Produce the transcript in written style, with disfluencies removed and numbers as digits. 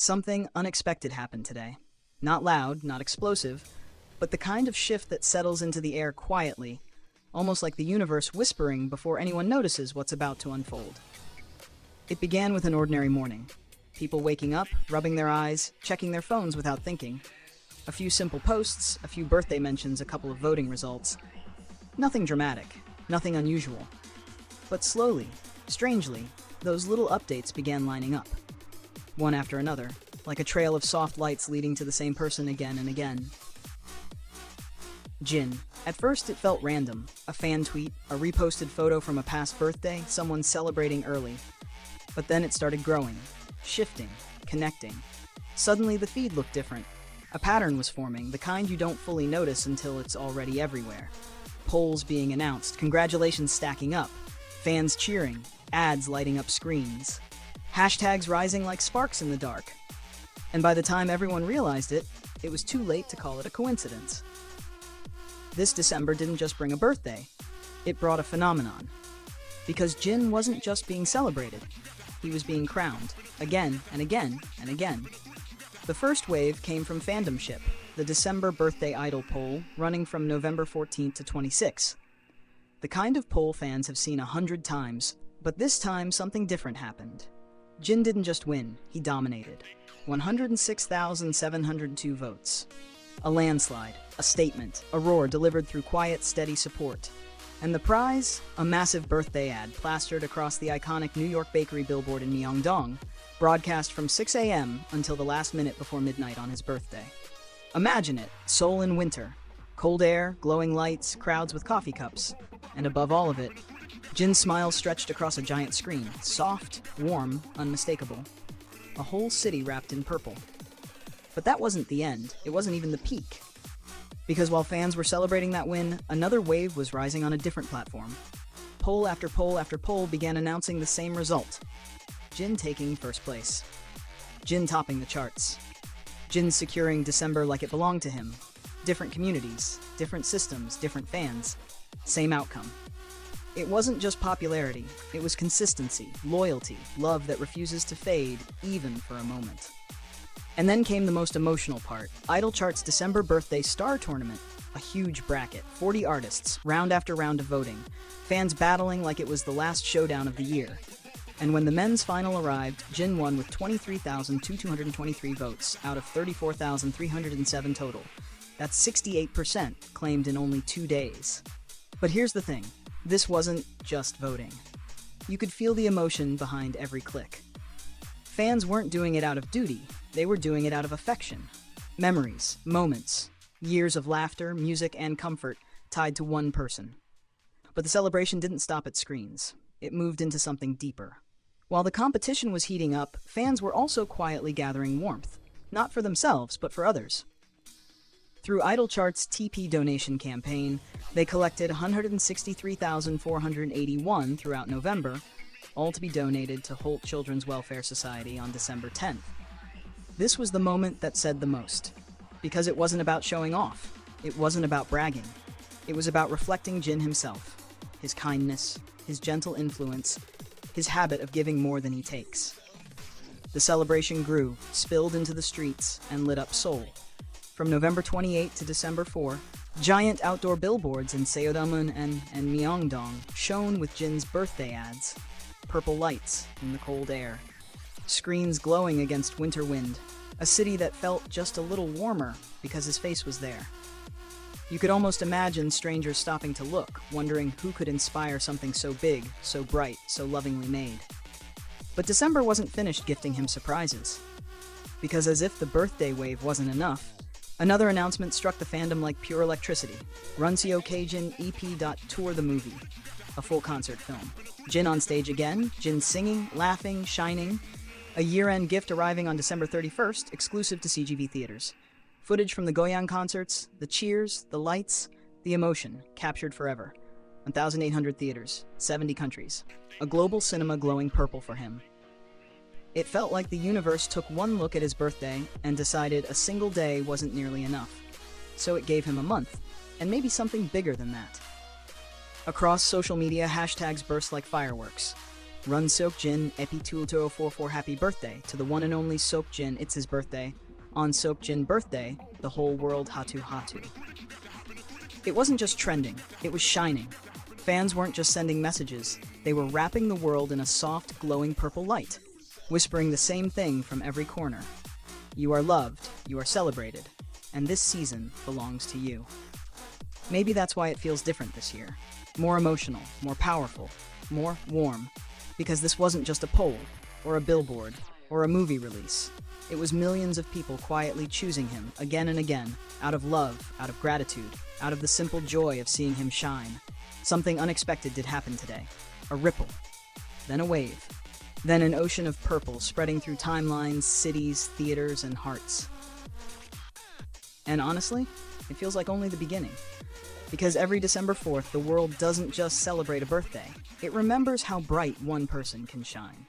Something unexpected happened today. Not loud, not explosive, but the kind of shift that settles into the air quietly, almost like the universe whispering before anyone notices what's about to unfold. It began with an ordinary morning. People waking up, rubbing their eyes, checking their phones without thinking. A few simple posts, a few birthday mentions, a couple of voting results. Nothing dramatic, nothing unusual. But slowly, strangely, those little updates began lining up. One after another, like a trail of soft lights leading to the same person again and again. Jin. At first it felt random. A fan tweet, a reposted photo from a past birthday, someone celebrating early. But then it started growing, shifting, connecting. Suddenly the feed looked different. A pattern was forming, the kind you don't fully notice until it's already everywhere. Polls being announced, congratulations stacking up, fans cheering, ads lighting up screens. Hashtags rising like sparks in the dark. And by the time everyone realized it, it was too late to call it a coincidence. This December didn't just bring a birthday, it brought a phenomenon. Because Jin wasn't just being celebrated, he was being crowned, again and again and again. The first wave came from Fandomship, the December birthday idol poll running from November 14th to 26th. The kind of poll fans have seen 100 times, but this time something different happened. Jin didn't just win, he dominated. 106,702 votes. A landslide, a statement, a roar delivered through quiet, steady support. And the prize? A massive birthday ad plastered across the iconic New York bakery billboard in Myeongdong, broadcast from 6 a.m. until the last minute before midnight on his birthday. Imagine it, Seoul in winter. Cold air, glowing lights, crowds with coffee cups. And above all of it, Jin's smile stretched across a giant screen, soft, warm, unmistakable. A whole city wrapped in purple. But that wasn't the end. It wasn't even the peak. Because while fans were celebrating that win, another wave was rising on a different platform. Poll after poll after poll began announcing the same result. Jin taking first place. Jin topping the charts. Jin securing December like it belonged to him. Different communities, different systems, different fans. Same outcome. It wasn't just popularity, it was consistency, loyalty, love that refuses to fade, even for a moment. And then came the most emotional part, Idol Chart's December Birthday Star Tournament. A huge bracket, 40 artists, round after round of voting, fans battling like it was the last showdown of the year. And when the men's final arrived, Jin won with 23,223 votes out of 34,307 total. That's 68% claimed in only 2 days. But here's the thing, this wasn't just voting. You could feel the emotion behind every click. Fans weren't doing it out of duty, they were doing it out of affection. Memories, moments, years of laughter, music, and comfort tied to one person. But the celebration didn't stop at screens. It moved into something deeper. While the competition was heating up, fans were also quietly gathering warmth. Not for themselves, but for others. Through Idol Chart's TP donation campaign, they collected 163,481 throughout November, all to be donated to Holt Children's Welfare Society on December 10th. This was the moment that said the most, because it wasn't about showing off, it wasn't about bragging, it was about reflecting Jin himself, his kindness, his gentle influence, his habit of giving more than he takes. The celebration grew, spilled into the streets, and lit up Seoul. From November 28 to December 4, giant outdoor billboards in Seodamun and Myeongdong shone with Jin's birthday ads. Purple lights in the cold air. Screens glowing against winter wind. A city that felt just a little warmer because his face was there. You could almost imagine strangers stopping to look, wondering who could inspire something so big, so bright, so lovingly made. But December wasn't finished gifting him surprises. Because as if the birthday wave wasn't enough, another announcement struck the fandom like pure electricity. Runseo Keijin EP. Tour the movie. A full concert film. Jin on stage again, Jin singing, laughing, shining. A year-end gift arriving on December 31st, exclusive to CGV theaters. Footage from the Goyang concerts, the cheers, the lights, the emotion, captured forever. 1,800 theaters, 70 countries. A global cinema glowing purple for him. It felt like the universe took one look at his birthday and decided a single day wasn't nearly enough. So it gave him a month, and maybe something bigger than that. Across social media, hashtags burst like fireworks. Run Seokjin Epi Tulto 44 happy birthday to the one and only Seokjin. It's his birthday. On Seokjin birthday, the whole world hatu hatu. It wasn't just trending, it was shining. Fans weren't just sending messages, they were wrapping the world in a soft, glowing purple light, whispering the same thing from every corner. You are loved, you are celebrated, and this season belongs to you. Maybe that's why it feels different this year. More emotional, more powerful, more warm. Because this wasn't just a poll, or a billboard, or a movie release. It was millions of people quietly choosing him again and again, out of love, out of gratitude, out of the simple joy of seeing him shine. Something unexpected did happen today. A ripple, then a wave, then an ocean of purple spreading through timelines, cities, theaters, and hearts. And honestly, it feels like only the beginning. Because every December 4th, the world doesn't just celebrate a birthday, it remembers how bright one person can shine.